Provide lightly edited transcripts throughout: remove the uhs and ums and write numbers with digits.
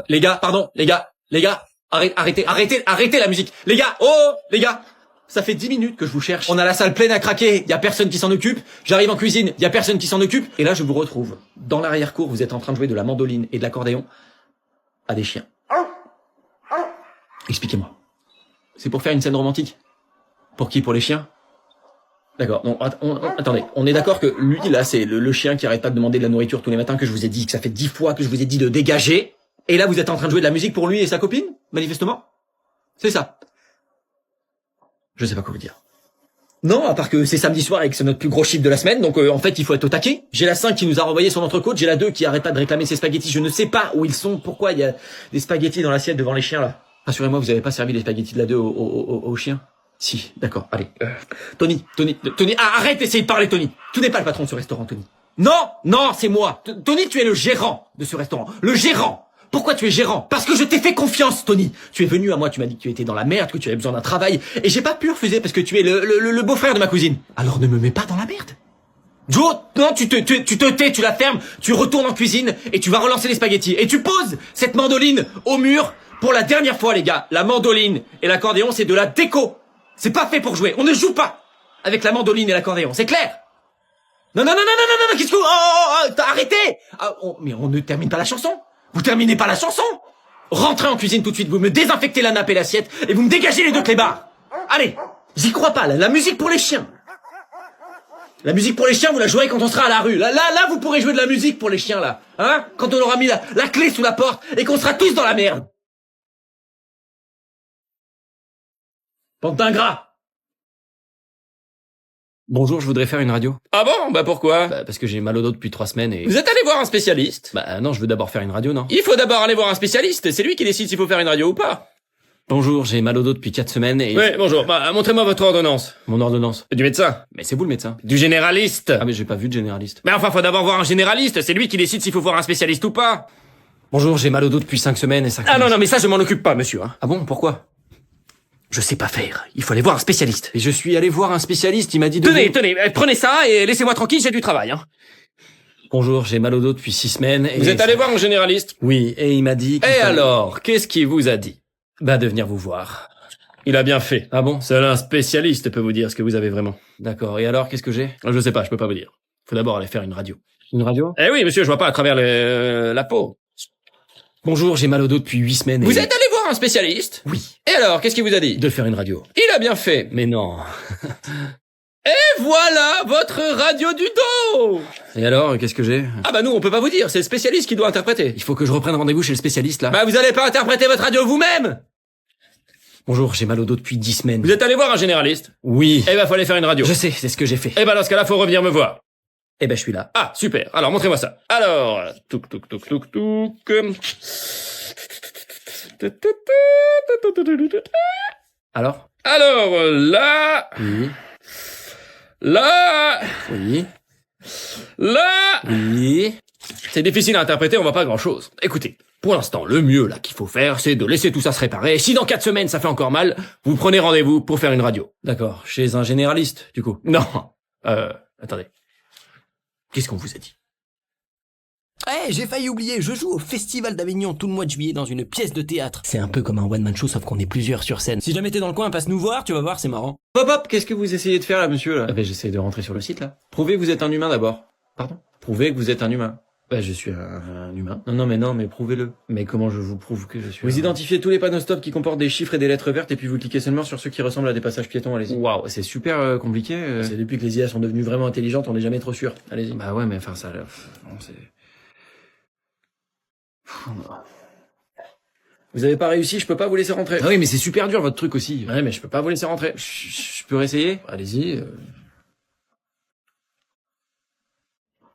Les gars, pardon, les gars, arrêtez la musique. Les gars, oh, les gars. Ça fait 10 minutes que je vous cherche. On a la salle pleine à craquer, y a personne qui s'en occupe. J'arrive en cuisine, y a personne qui s'en occupe. Et là, je vous retrouve. Dans l'arrière-cour, vous êtes en train de jouer de la mandoline et de l'accordéon à des chiens. Expliquez-moi. C'est pour faire une scène romantique? Pour qui? Pour les chiens? D'accord. Donc, attendez. On est d'accord que lui, là, c'est le chien qui arrête pas de demander de la nourriture tous les matins, que je vous ai dit, que ça fait 10 fois que je vous ai dit de dégager. Et là, vous êtes en train de jouer de la musique pour lui et sa copine? Manifestement? C'est ça. Je sais pas quoi vous dire. Non, à part que c'est samedi soir et que c'est notre plus gros chiffre de la semaine, donc en fait, il faut être au taquet. J'ai la 5 qui nous a renvoyé son entrecôte, j'ai la 2 qui arrête pas de réclamer ses spaghettis. Je ne sais pas où ils sont, pourquoi il y a des spaghettis dans l'assiette devant les chiens, là. Rassurez-moi, vous avez pas servi les spaghettis de la 2 aux chiens? Si, d'accord, allez. Tony, arrête d'essayer de parler, Tony. Tu n'es pas le patron de ce restaurant, Tony. Non, c'est moi. Tony, tu es le gérant de ce restaurant. Le gérant. Pourquoi tu es gérant? Parce que je t'ai fait confiance, Tony. Tu es venu à moi, tu m'as dit que tu étais dans la merde, que tu avais besoin d'un travail, et j'ai pas pu refuser parce que tu es le beau-frère de ma cousine. Alors ne me mets pas dans la merde. Joe, non, tu te tais, tu la fermes, tu retournes en cuisine, et tu vas relancer les spaghettis, et tu poses cette mandoline au mur pour la dernière fois, les gars. La mandoline et l'accordéon, c'est de la déco. C'est pas fait pour jouer. On ne joue pas avec la mandoline et l'accordéon, c'est clair? Non, qu'est-ce que... t'as arrêté. Mais on ne termine pas la chanson. Vous terminez pas la chanson. Rentrez en cuisine tout de suite, vous me désinfectez la nappe et l'assiette, et vous me dégagez les deux clébards. Allez, j'y crois pas, la musique pour les chiens. La musique pour les chiens, vous la jouerez quand on sera à la rue. Là, vous pourrez jouer de la musique pour les chiens, là. Hein? Quand on aura mis la clé sous la porte, et qu'on sera tous dans la merde. Bande d'ingrats. Bonjour, je voudrais faire une radio. Ah bon? Bah pourquoi? Bah, parce que j'ai mal au dos depuis 3 semaines et... Vous êtes allé voir un spécialiste? Bah non, je veux d'abord faire une radio, non? Il faut d'abord aller voir un spécialiste, c'est lui qui décide s'il faut faire une radio ou pas. Bonjour, j'ai mal au dos depuis 4 semaines et... Oui, bonjour, bah montrez-moi votre ordonnance. Mon ordonnance? Du médecin? Mais c'est vous le médecin? Du généraliste? Ah mais j'ai pas vu de généraliste. Mais enfin, faut d'abord voir un généraliste, c'est lui qui décide s'il faut voir un spécialiste ou pas. Bonjour, j'ai mal au dos depuis 5 semaines et ça... Ah non, mais ça je m'en occupe pas, monsieur. Hein. Ah bon, pourquoi? Je sais pas faire, il faut aller voir un spécialiste. Et je suis allé voir un spécialiste, il m'a dit de... Tenez, prenez ça et laissez-moi tranquille, j'ai du travail. Hein. Bonjour, j'ai mal au dos depuis 6 semaines et... Vous êtes allé voir un généraliste? Oui, et il m'a dit... Et alors, qu'est-ce qu'il vous a dit? Bah de venir vous voir. Il a bien fait. Ah bon? Seul un spécialiste peut vous dire ce que vous avez vraiment. D'accord, et alors, qu'est-ce que j'ai? Je sais pas, je peux pas vous dire. Faut d'abord aller faire une radio. Une radio? Eh oui, monsieur, je vois pas à travers la peau. Bonjour, j'ai mal au dos depuis 8 semaines et... Vous êtes allé voir un spécialiste? Oui. Et alors, qu'est-ce qu'il vous a dit? De faire une radio. Il a bien fait. Mais non. Et voilà votre radio du dos! Et alors, qu'est-ce que j'ai? Ah bah nous, on peut pas vous dire, c'est le spécialiste qui doit interpréter. Il faut que je reprenne rendez-vous chez le spécialiste, là. Bah vous allez pas interpréter votre radio vous-même! Bonjour, j'ai mal au dos depuis 10 semaines. Vous êtes allé voir un généraliste? Oui. Eh ben, faut aller faire une radio. Je sais, c'est ce que j'ai fait. Eh ben, dans ce cas-là, faut revenir me voir. Eh ben, je suis là. Ah, super. Alors, montrez-moi ça. Alors, touc. Alors? Alors, là, Oui. là, Oui. là. Oui. C'est difficile à interpréter, on voit pas grand-chose. Écoutez, pour l'instant, le mieux, là, qu'il faut faire, c'est de laisser tout ça se réparer. Si dans 4 semaines, ça fait encore mal, vous prenez rendez-vous pour faire une radio. D'accord. Chez un généraliste, du coup. Non. Attendez. Qu'est-ce qu'on vous a dit? Eh, j'ai failli oublier, je joue au Festival d'Avignon tout le mois de juillet dans une pièce de théâtre. C'est un peu comme un one-man show, sauf qu'on est plusieurs sur scène. Si jamais t'es dans le coin, passe nous voir, tu vas voir, c'est marrant. Hop, qu'est-ce que vous essayez de faire, là, monsieur, là? Ah ben, j'essaie de rentrer sur le site, là. Prouvez que vous êtes un humain, d'abord. Pardon? Prouvez que vous êtes un humain. Bah, je suis un humain. Non, mais prouvez-le. Mais comment je vous prouve que je suis Vous identifiez tous les panneaux stop qui comportent des chiffres et des lettres vertes et puis vous cliquez seulement sur ceux qui ressemblent à des passages piétons, allez-y. Waouh, c'est super compliqué. C'est depuis que les IA sont devenues vraiment intelligentes, on n'est jamais trop sûr. Allez-y. Bah ouais, mais enfin ça... Non, c'est... Vous avez pas réussi, je peux pas vous laisser rentrer. Ah oui, mais c'est super dur votre truc aussi. Ouais, mais je peux pas vous laisser rentrer. Je peux réessayer? Allez-y.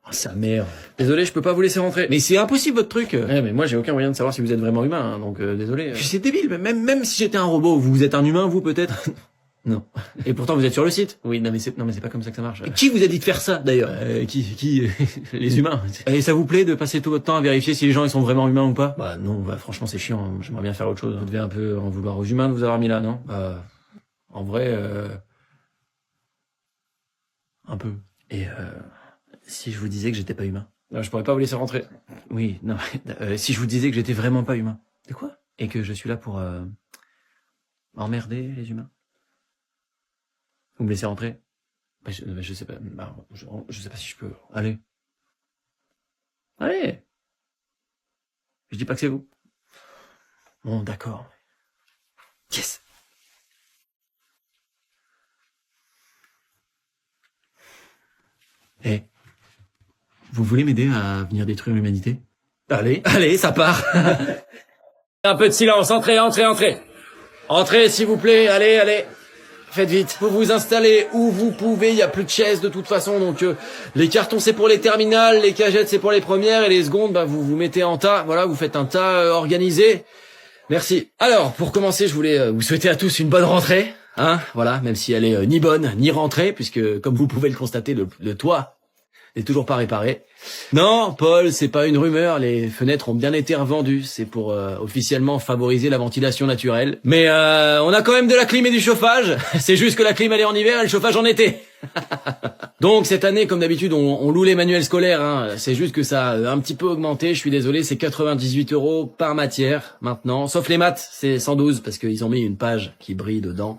Oh, sa mère. Désolé, je peux pas vous laisser rentrer. Mais c'est impossible votre truc. Ouais, mais moi j'ai aucun moyen de savoir si vous êtes vraiment humain, hein, donc désolé. Puis c'est débile, même si j'étais un robot, vous êtes un humain vous peut-être? Non. Et pourtant vous êtes sur le site. Oui, non mais c'est pas comme ça que ça marche. Qui vous a dit de faire ça d'ailleurs? Qui les humains. Et ça vous plaît de passer tout votre temps à vérifier si les gens ils sont vraiment humains ou pas? Bah non, bah franchement c'est chiant, j'aimerais bien faire autre chose. Vous devez un peu en vouloir aux humains de vous avoir mis là, non? En vrai un peu. Et si je vous disais que j'étais pas humain? Non, je pourrais pas vous laisser rentrer. Oui, non, si je vous disais que j'étais vraiment pas humain. De quoi? Et que je suis là pour emmerder les humains. Vous me laissez rentrer? Je sais pas. Je sais pas si je peux. Allez. Allez. Je dis pas que c'est vous. Bon, d'accord. Yes. Eh. Vous voulez m'aider à venir détruire l'humanité? Allez, ça part. Un peu de silence, entrez. Entrez, s'il vous plaît, allez. Faites vite. Vous vous installez où vous pouvez, il y a plus de chaises de toute façon, donc les cartons c'est pour les terminales, les cagettes c'est pour les premières, et les secondes, bah vous mettez en tas, voilà, vous faites un tas organisé. Merci. Alors, pour commencer, je voulais vous souhaiter à tous une bonne rentrée, hein, voilà, même si elle est ni bonne, ni rentrée, puisque, comme vous pouvez le constater, le toit n'est toujours pas réparé. Non, Paul, c'est pas une rumeur, les fenêtres ont bien été revendues, c'est pour officiellement favoriser la ventilation naturelle. Mais on a quand même de la clim et du chauffage, c'est juste que la clim elle est en hiver et le chauffage en été. Donc cette année, comme d'habitude, on loue les manuels scolaires, hein. C'est juste que ça a un petit peu augmenté, je suis désolé, c'est 98 € par matière maintenant, sauf les maths, c'est 112 parce qu'ils ont mis une page qui brille dedans.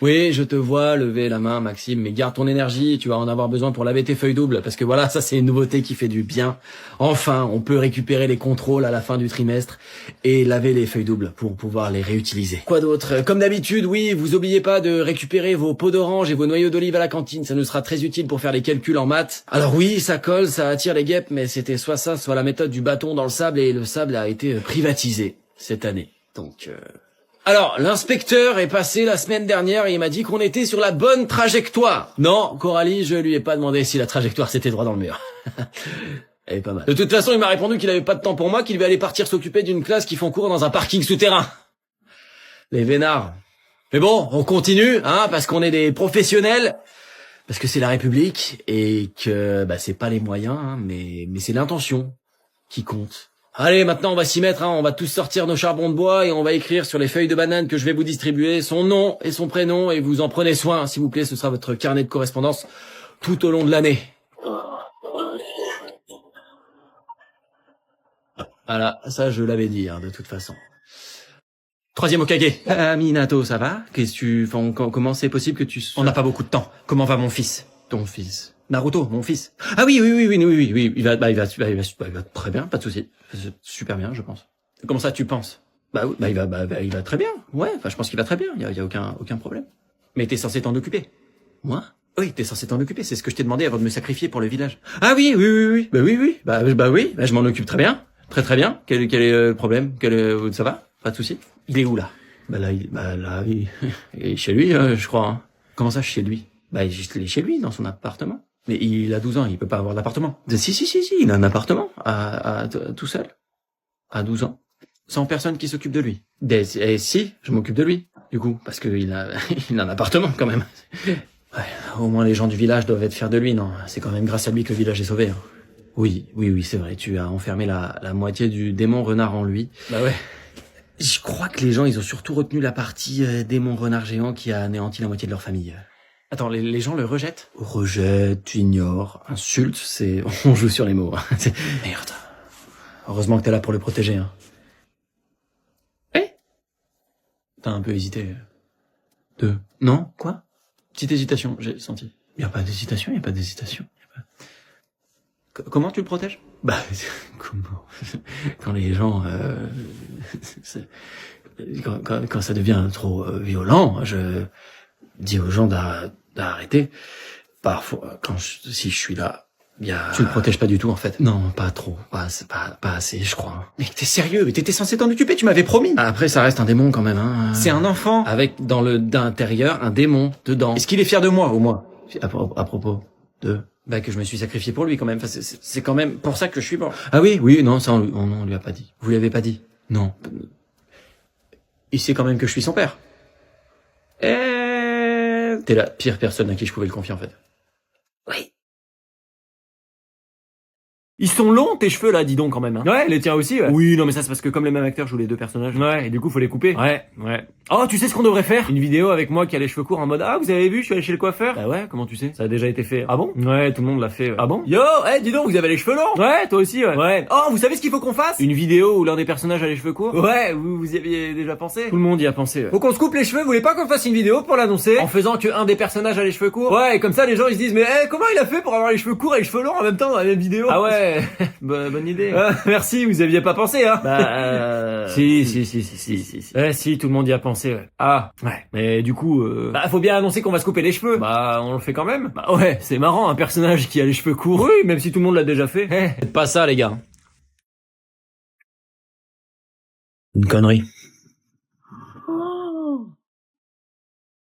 Oui, je te vois lever la main, Maxime, mais garde ton énergie, tu vas en avoir besoin pour laver tes feuilles doubles, parce que voilà, ça c'est une nouveauté qui fait du bien. Enfin, on peut récupérer les contrôles à la fin du trimestre et laver les feuilles doubles pour pouvoir les réutiliser. Quoi d'autre? Comme d'habitude, oui, vous oubliez pas de récupérer vos peaux d'orange et vos noyaux d'olive à la cantine, ça nous sera très utile pour faire les calculs en maths. Alors oui, ça colle, ça attire les guêpes, mais c'était soit ça, soit la méthode du bâton dans le sable, et le sable a été privatisé cette année. Donc... Alors, l'inspecteur est passé la semaine dernière et il m'a dit qu'on était sur la bonne trajectoire. Non, Coralie, je lui ai pas demandé si la trajectoire c'était droit dans le mur. Elle est pas mal. De toute façon, il m'a répondu qu'il avait pas de temps pour moi, qu'il devait aller partir s'occuper d'une classe qui font cours dans un parking souterrain. Les vénards. Mais bon, on continue, hein, parce qu'on est des professionnels, parce que c'est la République et que bah c'est pas les moyens, hein, mais c'est l'intention qui compte. Allez, maintenant on va s'y mettre, hein. On va tous sortir nos charbons de bois et on va écrire sur les feuilles de banane que je vais vous distribuer son nom et son prénom, et vous en prenez soin, s'il vous plaît, ce sera votre carnet de correspondance tout au long de l'année. Voilà, ça je l'avais dit, hein, de toute façon. Troisième Hokage. Minato, ça va? Comment c'est possible que tu... On n'a pas beaucoup de temps. Comment va mon fils? Ton fils. Naruto, mon fils. Ah oui, il va très bien, pas de souci. Super bien, je pense. Comment ça, tu penses? Il va très bien. Ouais, je pense qu'il va très bien. Il y a aucun problème. Mais t'es censé t'en occuper. Moi? Oui, t'es censé t'en occuper. C'est ce que je t'ai demandé avant de me sacrifier pour le village. Ah oui. Je m'en occupe très bien. Très bien. Quel est le problème? Ça va? Pas de souci. Il est où, là? Il est chez lui, je crois, hein. Comment ça, chez lui? Il est chez lui, dans son appartement. Mais il a 12 ans, il peut pas avoir d'appartement. Si, il a un appartement, tout seul. À 12 ans. Sans personne qui s'occupe de lui. Si, je m'occupe de lui, du coup, parce que il a un appartement, quand même. Ouais, au moins les gens du village doivent être fiers de lui, non? C'est quand même grâce à lui que le village est sauvé, hein. Oui, c'est vrai, tu as enfermé la moitié du démon renard en lui. Bah ouais. Je crois que les gens, ils ont surtout retenu la partie démon renard géant qui a anéanti la moitié de leur famille. Attends, les gens le rejettent? Rejettent, ignorent, insultent, on joue sur les mots. Merde. Heureusement que t'es là pour le protéger, hein. T'as un peu hésité. Non, quoi? Petite hésitation, j'ai senti. Y a pas d'hésitation. Comment tu le protèges? Comment? Quand les gens, quand ça devient trop violent, je dis aux gens d'arrêter. Parfois, si je suis là, Tu le protèges pas du tout, en fait. Non, pas trop, pas assez, je crois. Mais t'es sérieux? Mais t'étais censé t'en occuper, tu m'avais promis. Après, ça reste un démon quand même, hein. C'est un enfant. Avec, d'intérieur, un démon dedans. Est-ce qu'il est fier de moi, au moins? À propos de... Que je me suis sacrifié pour lui, quand même. Enfin, c'est quand même pour ça que je suis mort. Ah oui, non, ça, on lui a pas dit. Vous lui avez pas dit? Non. Il sait quand même que je suis son père. T'es la pire personne à qui je pouvais le confier, en fait. Oui. Ils sont longs tes cheveux là, dis donc quand même. Hein. Ouais, les tiens aussi. Ouais. Oui, non mais ça c'est parce que comme les mêmes acteurs jouent les deux personnages. Ouais, et du coup faut les couper. Ouais. Oh, tu sais ce qu'on devrait faire? Une vidéo avec moi qui a les cheveux courts en mode ah vous avez vu, je suis allé chez le coiffeur. Bah ouais, comment tu sais? Ça a déjà été fait. Ah bon? Ouais, tout le monde l'a fait. Ouais. Ah bon? Yo, dis donc vous avez les cheveux longs. Ouais, toi aussi. Ouais. Oh, vous savez ce qu'il faut qu'on fasse? Une vidéo où l'un des personnages a les cheveux courts. Ouais, vous y aviez déjà pensé? Tout le monde y a pensé. Ouais. Faut qu'on se coupe les cheveux. Vous voulez pas qu'on fasse une vidéo pour l'annoncer? En faisant que un des personnages a les cheveux courts. Ouais, et comme ça les gens ils se disent mais comment il a fait pour avoir les cheveux courts et les cheveux longs en même temps dans la même vidéo? Ah ouais. Bonne idée. Merci, vous aviez pas pensé, hein? Bah, Si. Si, tout le monde y a pensé, ouais. Ah, ouais. Mais du coup, faut bien annoncer qu'on va se couper les cheveux. Bah, on le fait quand même. Bah ouais, c'est marrant, un personnage qui a les cheveux courts. Oui, même si tout le monde l'a déjà fait. Faites pas ça, les gars. Une connerie.